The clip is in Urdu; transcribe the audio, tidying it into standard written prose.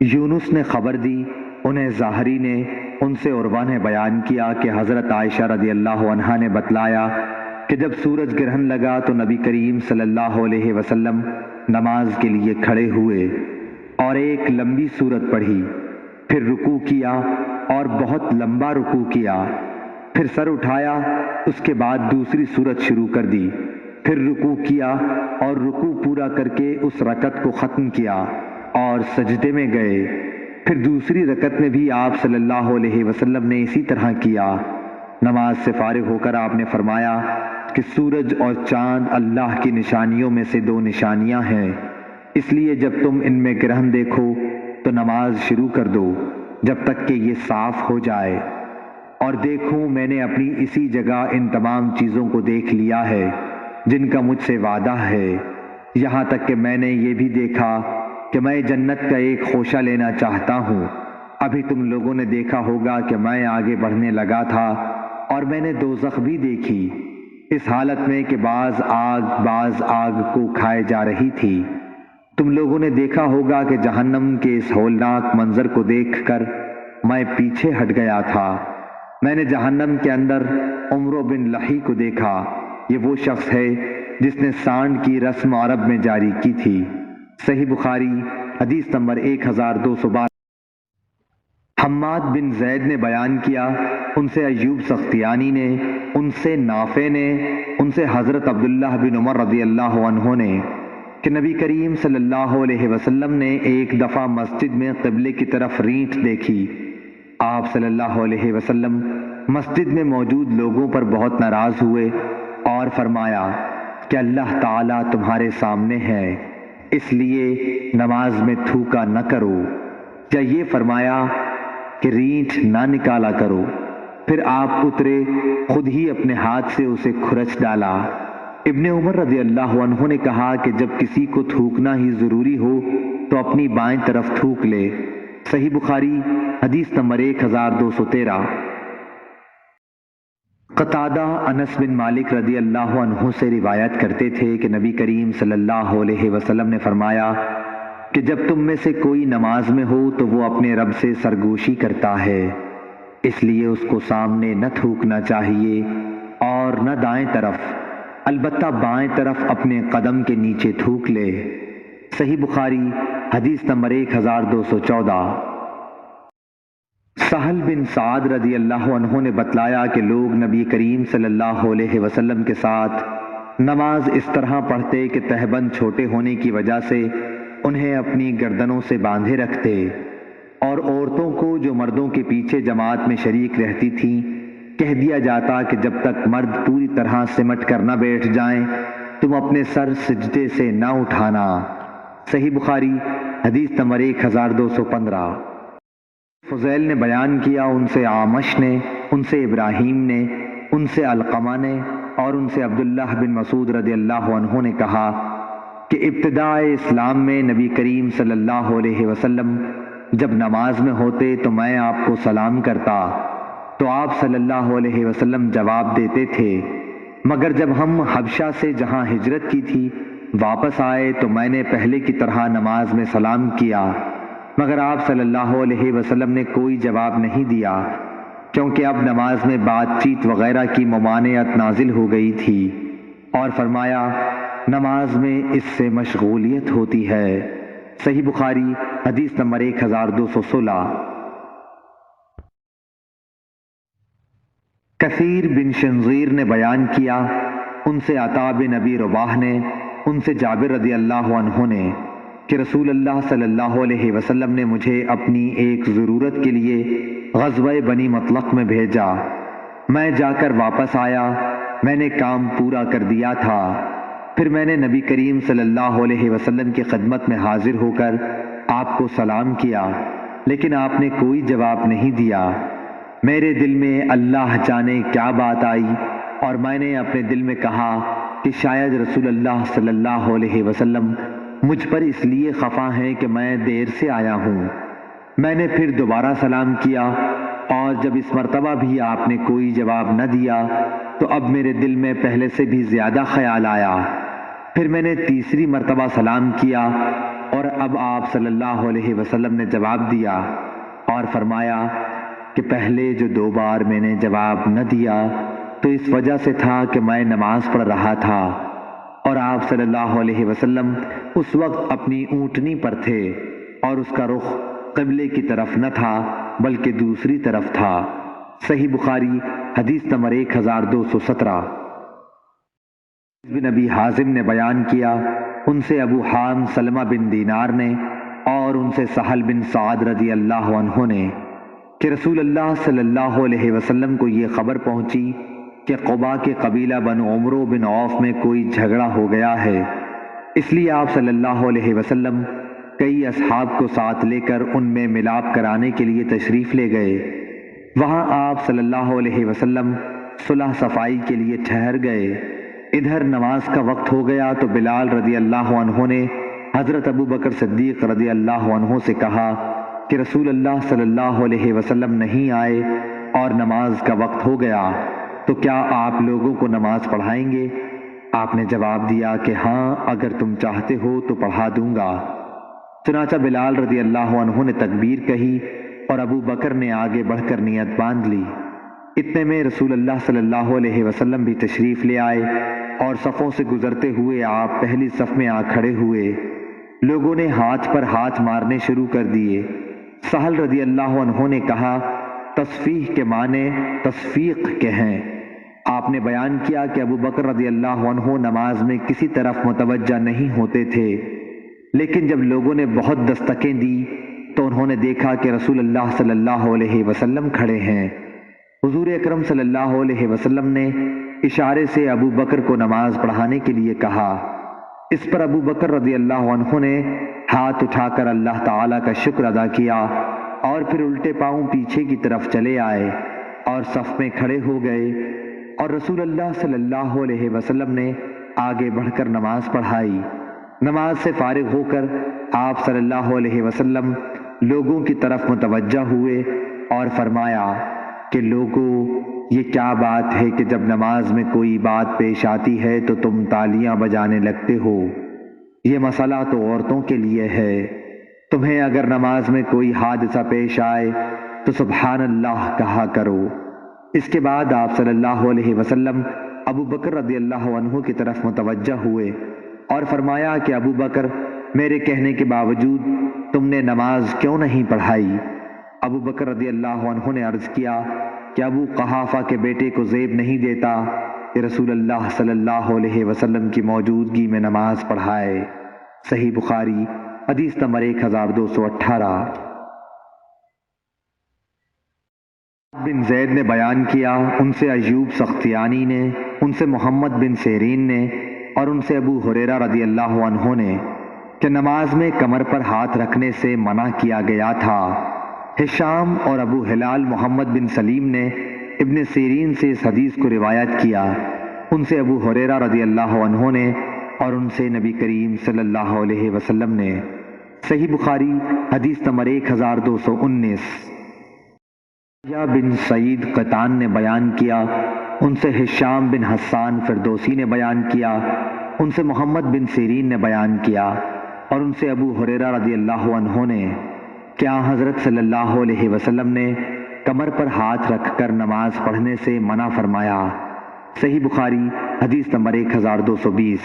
یونس نے خبر دی، انہیں ظاہری نے، ان سے عروہ نے بیان کیا کہ حضرت عائشہ رضی اللہ عنہا نے بتلایا کہ جب سورج گرہن لگا تو نبی کریم صلی اللہ علیہ وسلم نماز کے لیے کھڑے ہوئے اور ایک لمبی سورت پڑھی، پھر رکوع کیا اور بہت لمبا رکوع کیا، پھر سر اٹھایا، اس کے بعد دوسری سورت شروع کر دی، پھر رکوع کیا اور رکوع پورا کر کے اس رکعت کو ختم کیا اور سجدے میں گئے، پھر دوسری رکعت میں بھی آپ صلی اللہ علیہ وسلم نے اسی طرح کیا۔ نماز سے فارغ ہو کر آپ نے فرمایا کہ سورج اور چاند اللہ کی نشانیوں میں سے دو نشانیاں ہیں، اس لیے جب تم ان میں گرہن دیکھو تو نماز شروع کر دو جب تک کہ یہ صاف ہو جائے، اور دیکھو میں نے اپنی اسی جگہ ان تمام چیزوں کو دیکھ لیا ہے جن کا مجھ سے وعدہ ہے، یہاں تک کہ میں نے یہ بھی دیکھا کہ میں جنت کا ایک خوشہ لینا چاہتا ہوں۔ ابھی تم لوگوں نے دیکھا ہوگا کہ میں آگے بڑھنے لگا تھا اور میں نے دوزخ بھی دیکھی، اس حالت میں کہ بعض آگ کو کھائے جا رہی تھی۔ تم لوگوں نے دیکھا ہوگا کہ جہنم کے اس ہولناک منظر کو دیکھ کر میں پیچھے ہٹ گیا تھا۔ میں نے جہنم کے اندر عمرو بن لحی کو دیکھا، یہ وہ شخص ہے جس نے سانڈ کی رسم عرب میں جاری کی تھی۔ صحیح بخاری حدیث نمبر 1212۔ حماد بن زید نے بیان کیا، ان سے ایوب سختیانی نے، ان سے نافع نے، ان سے حضرت عبداللہ بن عمر رضی اللہ عنہ نے کہ نبی کریم صلی اللہ علیہ وسلم نے ایک دفعہ مسجد میں قبلے کی طرف رینٹ دیکھی۔ آپ صلی اللہ علیہ وسلم مسجد میں موجود لوگوں پر بہت ناراض ہوئے اور فرمایا کہ اللہ تعالیٰ تمہارے سامنے ہے، اس لیے نماز میں تھوکا نہ کرو، یا یہ فرمایا کہ رینٹ نہ نکالا کرو۔ پھر آپ اترے، خود ہی اپنے ہاتھ سے اسے کھرچ ڈالا۔ ابن عمر رضی اللہ عنہ نے کہا کہ جب کسی کو تھوکنا ہی ضروری ہو تو اپنی بائیں طرف تھوک لے۔ صحیح بخاری حدیث نمبر 1213۔ قتادہ انس بن مالک رضی اللہ عنہ سے روایت کرتے تھے کہ نبی کریم صلی اللہ علیہ وسلم نے فرمایا کہ جب تم میں سے کوئی نماز میں ہو تو وہ اپنے رب سے سرگوشی کرتا ہے، اس لیے اس کو سامنے نہ تھوکنا چاہیے اور نہ دائیں طرف، البتہ بائیں طرف اپنے قدم کے نیچے تھوک لے۔ صحیح بخاری حدیث نمبر 1214۔ سہل بن سعد رضی اللہ عنہ نے بتلایا کہ لوگ نبی کریم صلی اللہ علیہ وسلم کے ساتھ نماز اس طرح پڑھتے کہ تہبند چھوٹے ہونے کی وجہ سے انہیں اپنی گردنوں سے باندھے رکھتے، اور عورتوں کو جو مردوں کے پیچھے جماعت میں شریک رہتی تھیں کہہ دیا جاتا کہ جب تک مرد پوری طرح سمٹ کر نہ بیٹھ جائیں تم اپنے سر سجدے سے نہ اٹھانا۔ صحیح بخاری حدیث نمبر 1215۔ فضیل نے بیان کیا، ان سے عامش نے، ان سے ابراہیم نے، ان سے علقمہ نے اور ان سے عبداللہ بن مسعود رضی اللہ عنہ نے کہا کہ ابتداء اسلام میں نبی کریم صلی اللہ علیہ وسلم جب نماز میں ہوتے تو میں آپ کو سلام کرتا تو آپ صلی اللہ علیہ وسلم جواب دیتے تھے، مگر جب ہم حبشہ سے جہاں ہجرت کی تھی واپس آئے تو میں نے پہلے کی طرح نماز میں سلام کیا، مگر آپ صلی اللہ علیہ وسلم نے کوئی جواب نہیں دیا، کیونکہ اب نماز میں بات چیت وغیرہ کی ممانعت نازل ہو گئی تھی، اور فرمایا نماز میں اس سے مشغولیت ہوتی ہے۔ صحیح بخاری حدیث نمبر 1216۔ کثیر بن شنظیر نے بیان کیا، ان سے عطا بن ابی رباح نے، ان سے جابر رضی اللہ عنہ نے کہ رسول اللہ صلی اللہ علیہ وسلم نے مجھے اپنی ایک ضرورت کے لیے غزوہ بنی مطلق میں بھیجا، میں جا کر واپس آیا، میں نے کام پورا کر دیا تھا، پھر میں نے نبی کریم صلی اللہ علیہ وسلم کی خدمت میں حاضر ہو کر آپ کو سلام کیا، لیکن آپ نے کوئی جواب نہیں دیا۔ میرے دل میں اللہ جانے کیا بات آئی اور میں نے اپنے دل میں کہا کہ شاید رسول اللہ صلی اللہ علیہ وسلم مجھ پر اس لیے خفا ہیں کہ میں دیر سے آیا ہوں۔ میں نے پھر دوبارہ سلام کیا اور جب اس مرتبہ بھی آپ نے کوئی جواب نہ دیا تو اب میرے دل میں پہلے سے بھی زیادہ خیال آیا۔ پھر میں نے تیسری مرتبہ سلام کیا اور اب آپ صلی اللہ علیہ وسلم نے جواب دیا اور فرمایا کہ پہلے جو 2 بار میں نے جواب نہ دیا تو اس وجہ سے تھا کہ میں نماز پڑھ رہا تھا اور آپ صلی اللہ علیہ وسلم اس وقت اپنی اونٹنی پر تھے اور اس کا رخ قبلے کی طرف نہ تھا بلکہ دوسری طرف تھا۔ صحیح بخاری حدیث نمبر 1217۔ بن ابی حازم نے بیان کیا، ان سے ابو حام سلمہ بن دینار نے اور ان سے سہل بن سعد رضی اللہ عنہ نے کہ رسول اللہ صلی اللہ علیہ وسلم کو یہ خبر پہنچی کہ قبا کے قبیلہ بنو عمرو بن عوف میں کوئی جھگڑا ہو گیا ہے، اس لیے آپ صلی اللہ علیہ وسلم کئی اصحاب کو ساتھ لے کر ان میں ملاپ کرانے کے لیے تشریف لے گئے۔ وہاں آپ صلی اللہ علیہ وسلم صلح صفائی کے لیے ٹھہر گئے۔ ادھر نماز کا وقت ہو گیا تو بلال رضی اللہ عنہ نے حضرت ابو بکر صدیق رضی اللہ عنہ سے کہا کہ رسول اللہ صلی اللہ علیہ وسلم نہیں آئے اور نماز کا وقت ہو گیا، تو کیا آپ لوگوں کو نماز پڑھائیں گے؟ آپ نے جواب دیا کہ ہاں، اگر تم چاہتے ہو تو پڑھا دوں گا۔ چنانچہ بلال رضی اللہ عنہ نے تکبیر کہی اور ابو بکر نے آگے بڑھ کر نیت باندھ لی۔ اتنے میں رسول اللہ صلی اللہ علیہ وسلم بھی تشریف لے آئے اور صفوں سے گزرتے ہوئے آپ پہلی صف میں آ کھڑے ہوئے۔ لوگوں نے ہاتھ پر ہاتھ مارنے شروع کر دیے۔ سہل رضی اللہ عنہ نے کہا، تصفیح کے معنی تصفیق کے ہیں۔ آپ نے بیان کیا کہ ابو بکر رضی اللہ عنہ نماز میں کسی طرف متوجہ نہیں ہوتے تھے، لیکن جب لوگوں نے بہت دستکیں دی تو انہوں نے دیکھا کہ رسول اللہ صلی اللہ علیہ وسلم کھڑے ہیں۔ حضور اکرم صلی اللہ علیہ وسلم نے اشارے سے ابو بکر کو نماز پڑھانے کے لیے کہا۔ اس پر ابو بکر رضی اللہ عنہ نے ہاتھ اٹھا کر اللہ تعالیٰ کا شکر ادا کیا اور پھر الٹے پاؤں پیچھے کی طرف چلے آئے اور صف میں کھڑے ہو گئے، اور رسول اللہ صلی اللہ علیہ وسلم نے آگے بڑھ کر نماز پڑھائی۔ نماز سے فارغ ہو کر آپ صلی اللہ علیہ وسلم لوگوں کی طرف متوجہ ہوئے اور فرمایا کہ لوگوں، یہ کیا بات ہے کہ جب نماز میں کوئی بات پیش آتی ہے تو تم تالیاں بجانے لگتے ہو؟ یہ مسئلہ تو عورتوں کے لیے ہے۔ تمہیں اگر نماز میں کوئی حادثہ پیش آئے تو سبحان اللہ کہا کرو۔ اس کے بعد آپ صلی اللہ علیہ وسلم ابو بکر رضی اللہ عنہ کی طرف متوجہ ہوئے اور فرمایا کہ ابو بکر، میرے کہنے کے باوجود تم نے نماز کیوں نہیں پڑھائی؟ ابو بکر رضی اللہ عنہ نے عرض کیا کہ ابو قحافہ کے بیٹے کو زیب نہیں دیتا کہ رسول اللہ صلی اللہ علیہ وسلم کی موجودگی میں نماز پڑھائے۔ صحیح بخاری حدیث نمبر 1218۔ بن زید نے بیان کیا، ان سے ایوب سختیانی نے، ان سے محمد بن سیرین نے اور ان سے ابو ہریرہ رضی اللہ عنہ نے کہ نماز میں کمر پر ہاتھ رکھنے سے منع کیا گیا تھا۔ ہشام اور ابو ہلال محمد بن سلیم نے ابن سیرین سے اس حدیث کو روایت کیا، ان سے ابو ہریرہ رضی اللہ عنہ نے اور ان سے نبی کریم صلی اللہ علیہ وسلم نے۔ صحیح بخاری حدیث نمبر 1219۔ یا بن سعید قطان نے بیان کیا، ان سے ہشام بن حسان فردوسی نے بیان کیا، ان سے محمد بن سیرین نے بیان کیا اور ان سے ابو ہریرہ رضی اللہ عنہ نے کیا حضرت صلی اللہ علیہ وسلم نے کمر پر ہاتھ رکھ کر نماز پڑھنے سے منع فرمایا۔ صحیح بخاری حدیث نمبر 1220۔